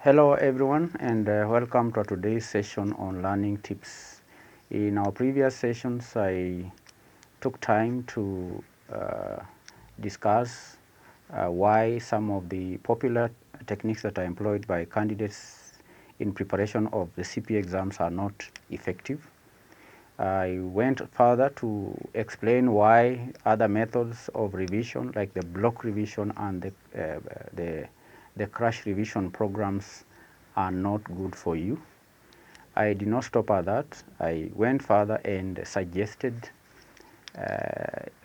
Hello everyone, and welcome to today's session on learning tips. In our previous sessions, I took time to discuss why some of the popular techniques that are employed by candidates in preparation of the CPA exams are not effective. I went further to explain why other methods of revision, like the block revision and the crash revision programs, are not good for you. I did not stop at that. I went further and suggested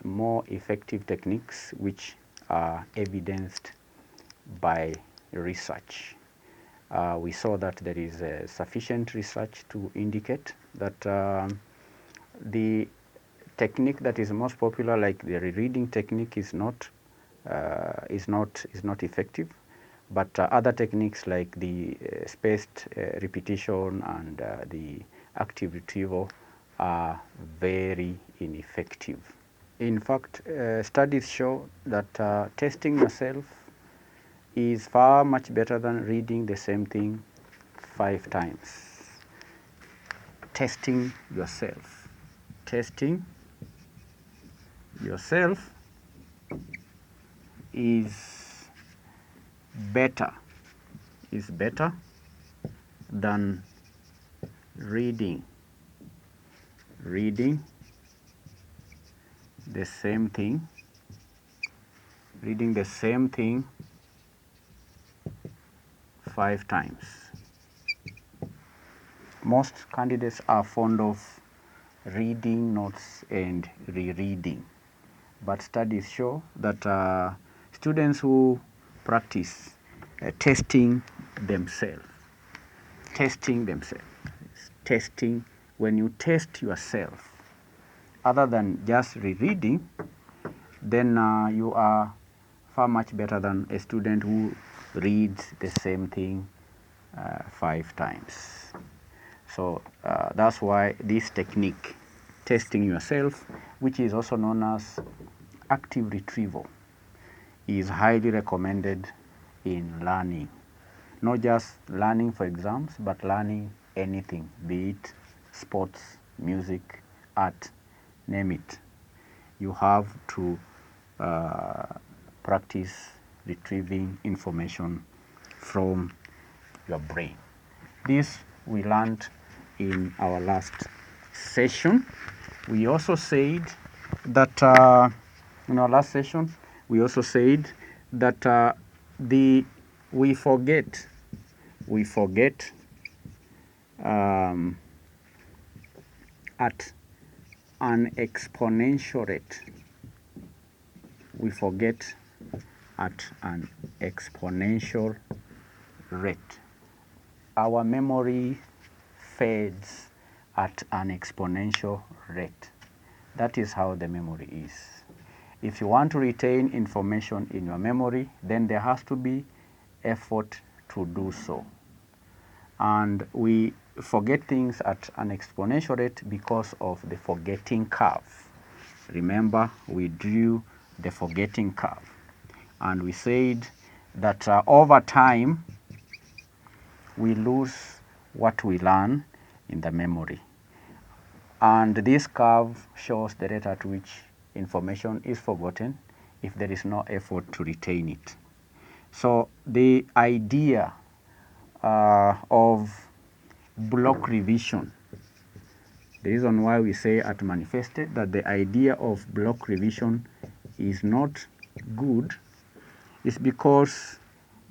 more effective techniques which are evidenced by research. We saw that there is sufficient research to indicate that the technique that is most popular, like the rereading technique, is not effective. But other techniques like the spaced repetition and the active retrieval are very ineffective. In fact, studies show that testing yourself is far much better than reading the same thing 5 times. Testing yourself. Testing yourself is better than reading the same thing 5 times. Most candidates are fond of reading notes and rereading, but studies show that students who practice testing themselves, when you test yourself other than just rereading, then you are far much better than a student who reads the same thing 5 times. So that's why this technique, testing yourself, which is also known as active retrieval, is highly recommended in learning. Not just learning for exams, but learning anything, be it sports, music, art, name it. You have to practice retrieving information from your brain. This we learned in our last session. We also said that in our last session, we also said that we forget at an exponential rate. We forget at an exponential rate. Our memory fades at an exponential rate. That is how the memory is. If you want to retain information in your memory, then there has to be effort to do so. And we forget things at an exponential rate because of the forgetting curve. Remember, we drew the forgetting curve. And we said that over time, we lose what we learn in the memory. And this curve shows the rate at which information is forgotten if there is no effort to retain it. So the idea of block revision, the reason why we say at Manifested that the idea of block revision is not good is because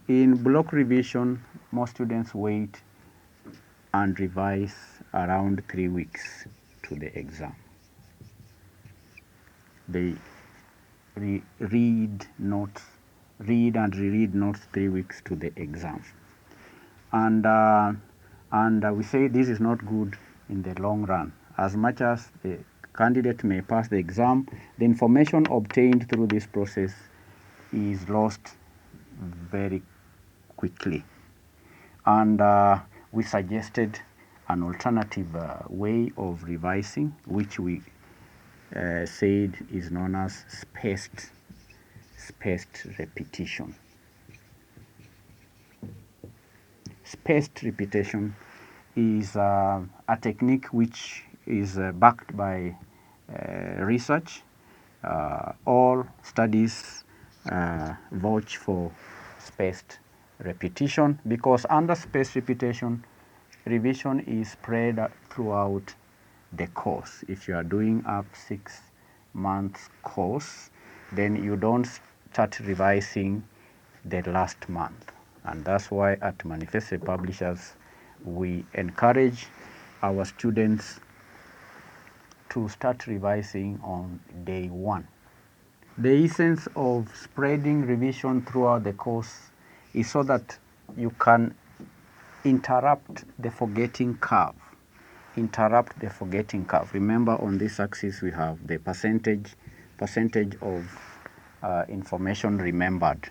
in block revision, most students wait and revise around 3 weeks to the exam. They read and reread notes 3 weeks to the exam. And we say this is not good in the long run. As much as the candidate may pass the exam, the information obtained through this process is lost very quickly. And we suggested an alternative way of revising, which we said is known as spaced repetition. spaced repetition is a technique which is backed by research. All studies vouch for spaced repetition, because under spaced repetition, revision is spread throughout the course. If you are doing a 6 months course, then you don't start revising the last month. And that's why at Manifesto Publishers, we encourage our students to start revising on day 1. The essence of spreading revision throughout the course is so that you can interrupt the forgetting curve. Interrupt the forgetting curve. Remember, on this axis we have the percentage of information remembered.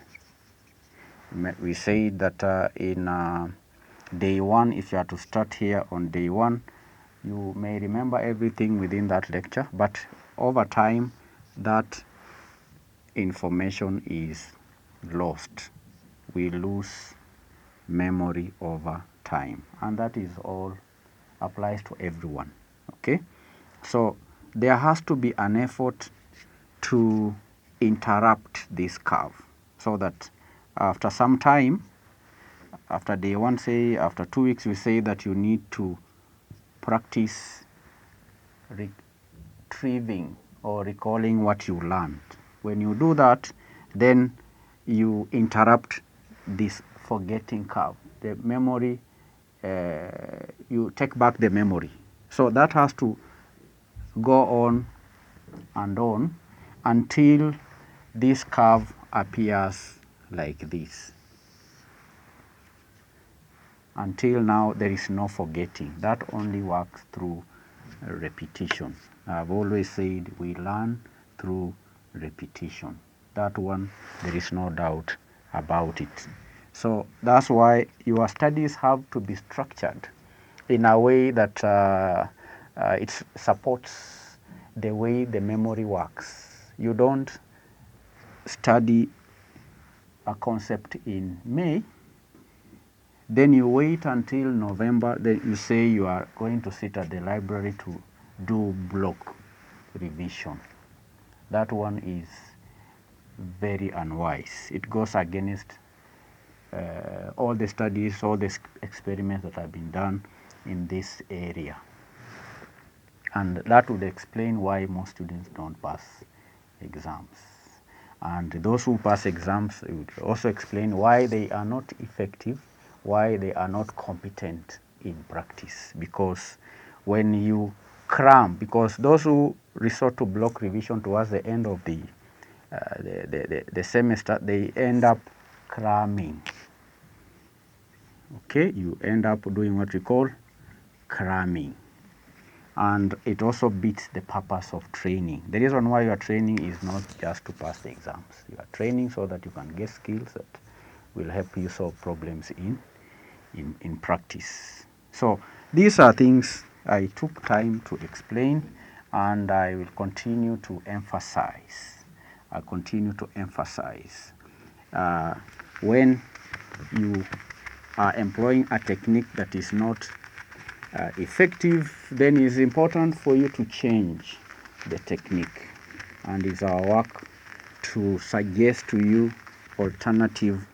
We say that in day 1, if you are to start here on day 1, you may remember everything within that lecture, but over time that information is lost. We lose memory over time, and that is all applies to everyone. Okay, so there has to be an effort to interrupt this curve, so that after some time, after day 1, say after 2 weeks, we say that you need to practice retrieving or recalling what you learned. When you do that, then you interrupt this forgetting curve. The memory, you take back the memory. So that has to go on and on until this curve appears like this. Until now, there is no forgetting. That only works through repetition. I've always said we learn through repetition. That one, there is no doubt about it. So that's why your studies have to be structured in a way that it supports the way the memory works. You don't study a concept in May, then you wait until November, then you say you are going to sit at the library to do block revision. That one is very unwise. It goes against all the studies, all the experiments that have been done in this area. And that would explain why most students don't pass exams. And those who pass exams, it would also explain why they are not effective, why they are not competent in practice. Because when you cram, because those who resort to block revision towards the end of the semester, they end up cramming. Okay, you end up doing what we call cramming. And it also beats the purpose of training. The reason why you are training is not just to pass the exams. You are training so that you can get skills that will help you solve problems in practice. So these are things I took time to explain, and I will continue to emphasize. I'll continue to emphasize. When you are employing a technique that is not effective, then it's important for you to change the technique. And it's our work to suggest to you alternative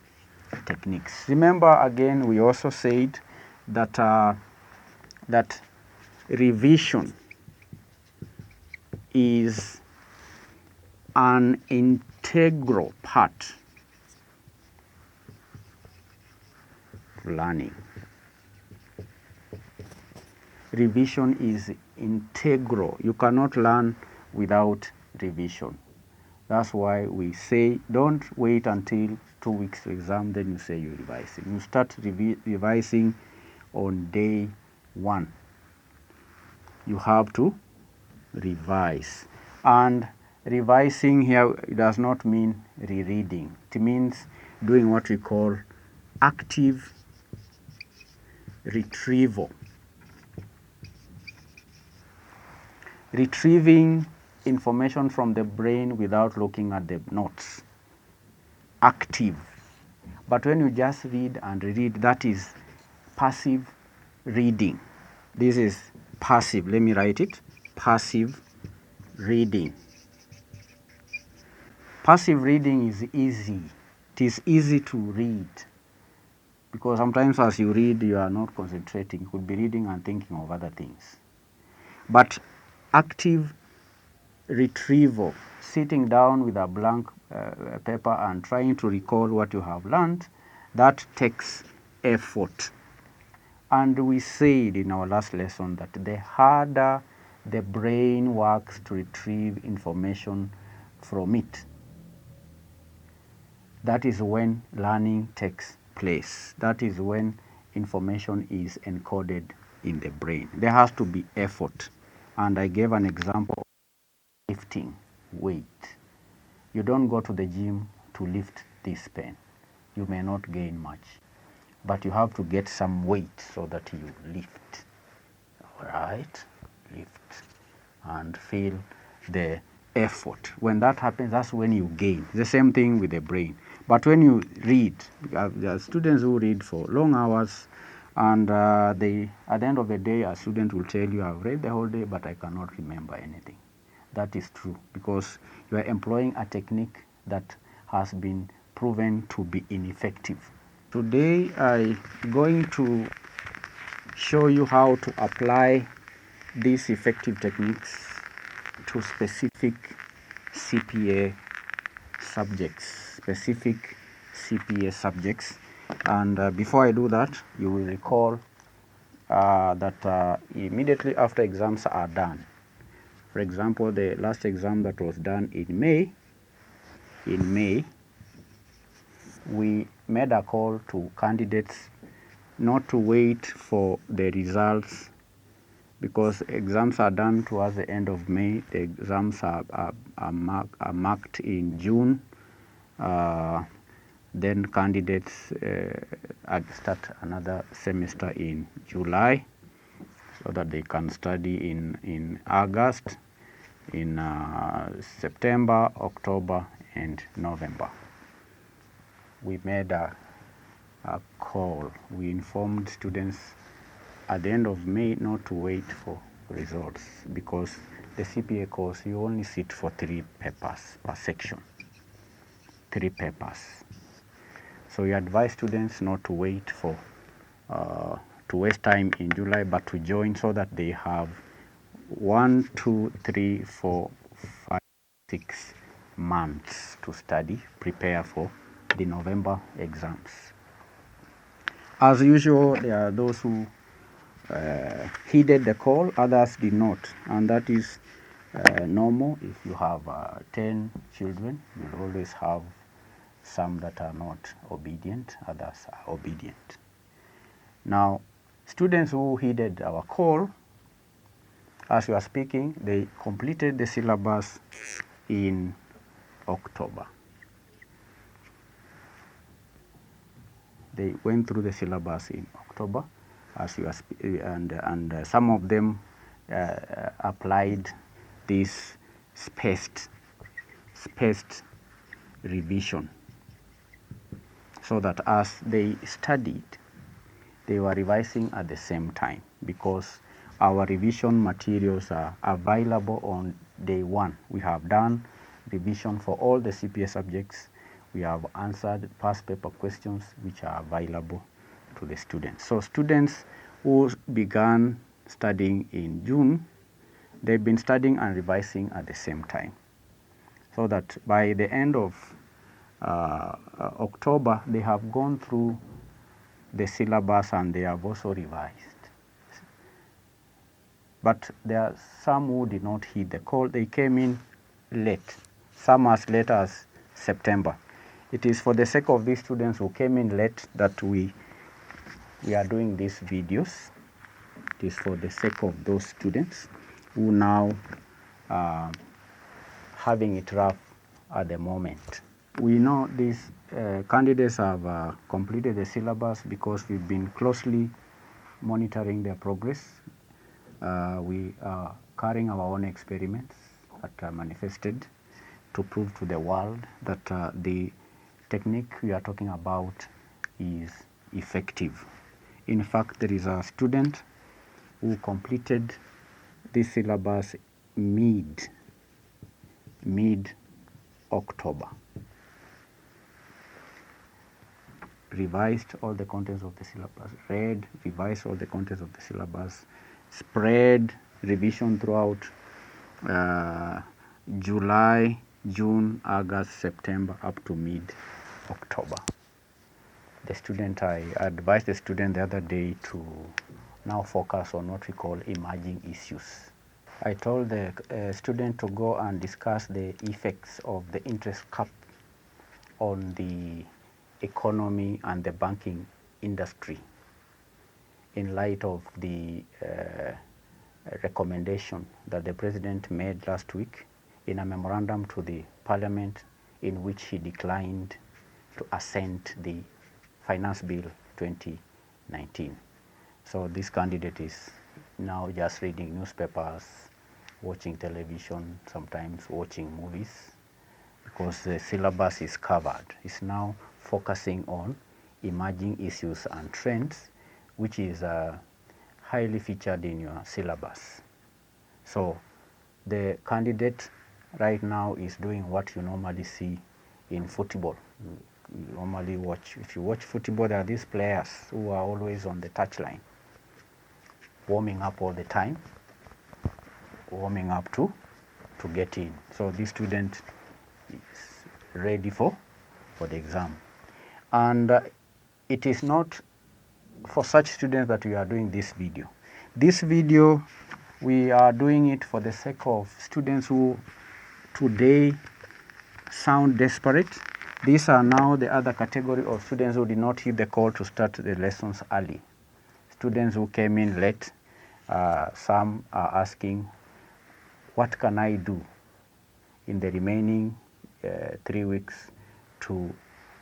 techniques. Remember, again, we also said that that revision is an integral part of learning. Revision is integral. You cannot learn without revision. That's why we say don't wait until 2 weeks to exam, then you say you're revising. You start revising on day 1. You have to revise. And revising here does not mean rereading. It means doing what we call active retrieval. Retrieving information from the brain without looking at the notes. Active. But when you just read and reread, that is passive reading. This is passive. Let me write it. Passive reading. Passive reading is easy. It is easy to read, because sometimes as you read, you are not concentrating. You could be reading and thinking of other things. But active retrieval, sitting down with a blank paper and trying to recall what you have learned, that takes effort. And we said in our last lesson that the harder the brain works to retrieve information from it, that is when learning takes place. That is when information is encoded in the brain. There has to be effort. And I gave an example of lifting weight. You don't go to the gym to lift this pen. You may not gain much, but you have to get some weight so that you lift. All right? Lift and feel the effort. When that happens, that's when you gain. The same thing with the brain. But when you read, there are students who read for long hours, and at the end of the day, a student will tell you, I've read the whole day, but I cannot remember anything. That is true, because you are employing a technique that has been proven to be ineffective. Today, I'm going to show you how to apply these effective techniques to specific CPA subjects, And before I do that, you will recall that immediately after exams are done, for example, the last exam that was done in May, we made a call to candidates not to wait for the results, because exams are done towards the end of May. The exams are marked in June. Then candidates start another semester in July, so that they can study in August, in September, October, and November. We made a call. We informed students at the end of May not to wait for results, because the CPA course, you only sit for 3 papers per section. 3 papers. So we advise students not to wait for to waste time in July, but to join so that they have 1, 2, 3, 4, 5, 6 months to study, prepare for the November exams. As usual, there are those who heeded the call, others did not, and that is normal. If you have 10 children, you'll always have some that are not obedient, others are obedient. Now, students who heeded our call, as we are speaking, they completed the syllabus in October. They went through the syllabus in October, as you are and some of them applied this spaced revision, so that as they studied, they were revising at the same time, because our revision materials are available on day 1. We have done revision for all the CPA subjects. We have answered past paper questions which are available to the students. So students who began studying in June, they've been studying and revising at the same time, so that by the end of October, they have gone through the syllabus and they have also revised. But there are some who did not heed the call. They came in late, some as late as September. It is for the sake of these students who came in late that we are doing these videos. It is for the sake of those students who now are having it rough at the moment. We know these candidates have completed the syllabus because we've been closely monitoring their progress. We are carrying our own experiments that are manifested to prove to the world that the technique we are talking about is effective In fact, there is a student who completed this syllabus mid-October. Revised all the contents of the syllabus, revised all the contents of the syllabus, spread revision throughout July, June, August, September, up to mid-October. The student, I advised the student the other day to now focus on what we call emerging issues. I told the student to go and discuss the effects of the interest cap on the economy and the banking industry in light of the recommendation that the President made last week in a memorandum to the Parliament, in which he declined to assent the Finance Bill 2019. So this candidate is now just reading newspapers, watching television, sometimes watching movies, because the syllabus is covered. It's now focusing on emerging issues and trends, which is highly featured in your syllabus. So the candidate right now is doing what you normally see in football. You normally watch, if you watch football, there are these players who are always on the touchline, warming up all the time, warming up to get in. So this student is ready for the exam. And it is not for such students that we are doing this video. This video, we are doing it for the sake of students who today sound desperate. These are now the other category of students who did not heed the call to start the lessons early. Students who came in late. Some are asking, what can I do in the remaining 3 weeks to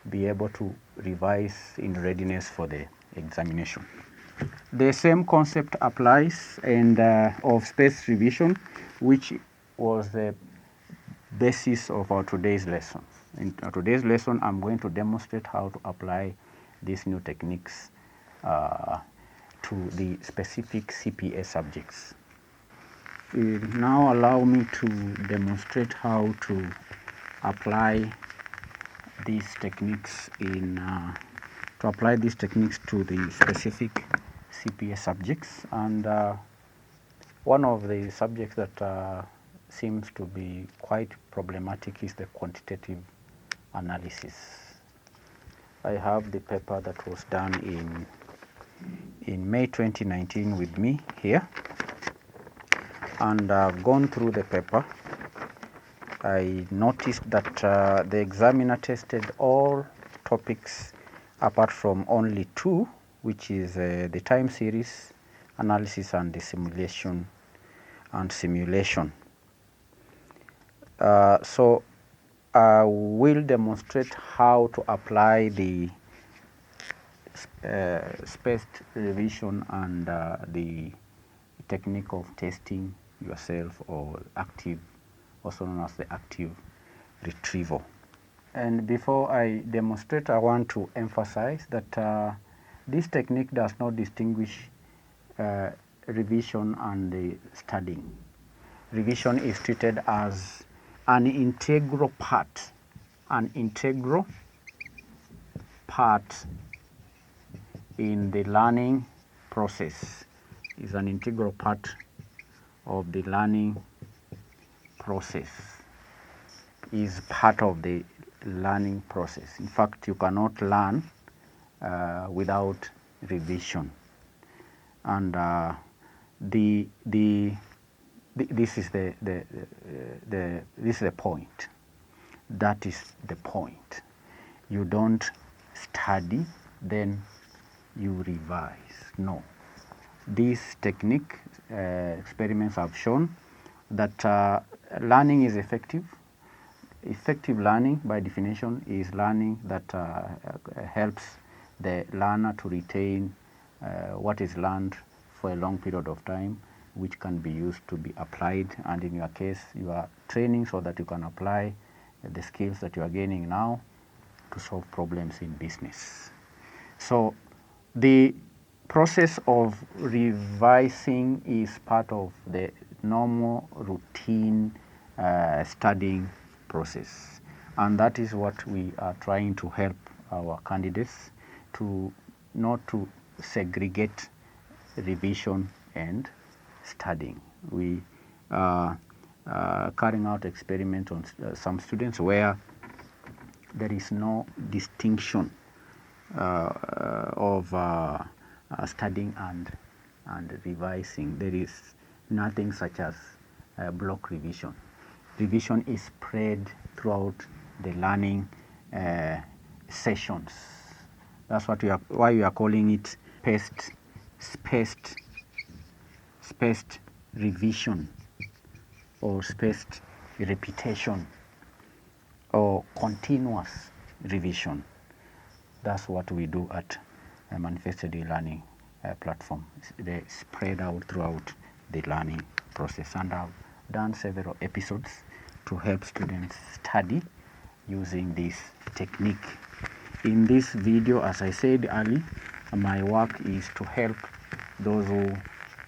be able to revise in readiness for the examination? The same concept applies, and of space revision, which was the basis of our today's lesson. In today's lesson, I'm going to demonstrate how to apply these new techniques to the specific CPA subjects. Now allow me to demonstrate how to apply these techniques to the specific CPA subjects. And one of the subjects that seems to be quite problematic is the quantitative analysis. I have the paper that was done in May 2019 with me here, and I've gone through the paper. I noticed that the examiner tested all topics apart from only 2, which is the time series analysis and the simulation. So I will demonstrate how to apply the spaced revision and the technique of testing yourself, or active, also known as the active retrieval. And before I demonstrate, I want to emphasize that this technique does not distinguish revision and the studying. Revision is treated as an integral part in the learning process. Is an integral part of the learning process. Is part of the learning process. In fact, you cannot learn without revision. And this is the point. That is the point. You don't study, then you revise. No. This technique, experiments have shown that learning is effective. Effective learning, by definition, is learning that helps the learner to retain what is learned for a long period of time, which can be used to be applied. And in your case, you are training so that you can apply the skills that you are gaining now to solve problems in business. So the process of revising is part of the normal routine studying process, and that is what we are trying to help our candidates to not to segregate revision and studying. We are carrying out experiments on some students where there is no distinction of studying and revising. There is nothing such as block revision. Revision is spread throughout the learning sessions. That's what why we are calling it spaced revision or spaced repetition or continuous revision. That's what we do at a manifested e-learning platform. They spread out throughout the learning process, and I've done several episodes to help students study using this technique. In this video, as I said earlier, my work is to help those who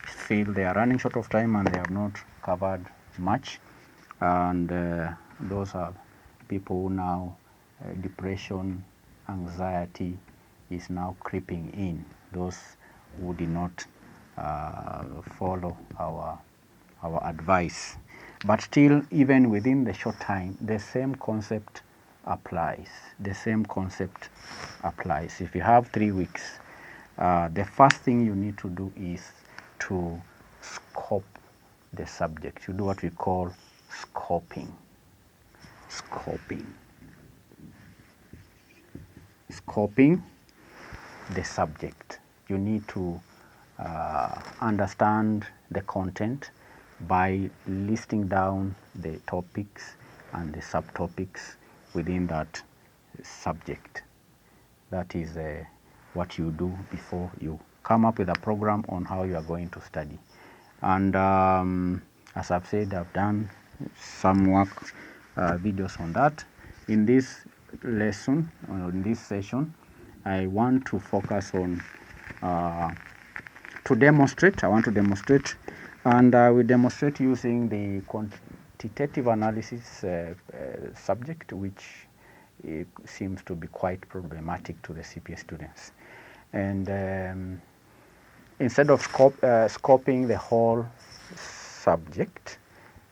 feel they are running short of time and they have not covered much, and those are people who now depression, anxiety is now creeping in, those who did not follow our advice. But still, even within the short time, the same concept applies. The same concept applies. If you have 3 weeks, the first thing you need to do is to scope the subject. You do what we call scoping. Scoping the subject. You need to understand the content by listing down the topics and the subtopics within that subject. That is what you do before you come up with a program on how you are going to study. And as I've said, I've done some work videos on that. In this lesson, in this session, I want to focus on to demonstrate. I want to demonstrate, and I will demonstrate using the quantitative analysis subject, which seems to be quite problematic to the CPA students. And instead of scoping the whole subject,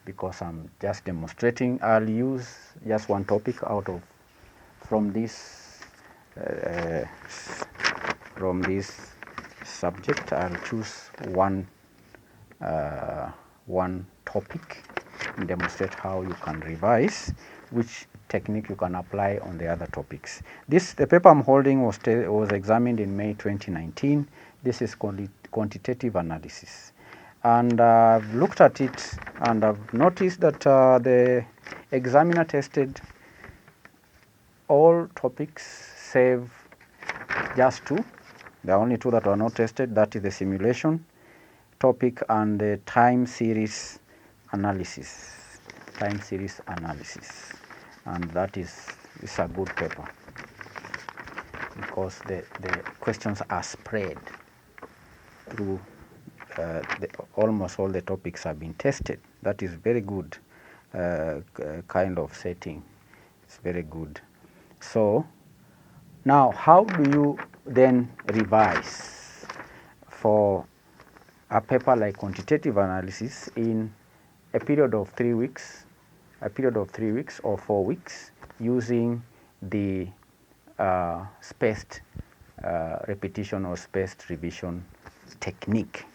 because I'm just demonstrating, I'll use just one topic from this subject. I'll choose one topic and demonstrate how you can revise, which technique you can apply on the other topics. The paper I'm holding was examined in May 2019. This is quantitative analysis. And I've looked at it and I've noticed that the examiner tested all topics save just 2. The only 2 that were not tested, that is the simulation topic and the time series analysis. And that is a good paper because the questions are spread through almost all the topics have been tested. That is very good kind of setting. It's very good. So now, how do you then revise for a paper like quantitative analysis in a period of 3 weeks, or 4 weeks, using the spaced repetition or spaced revision technique?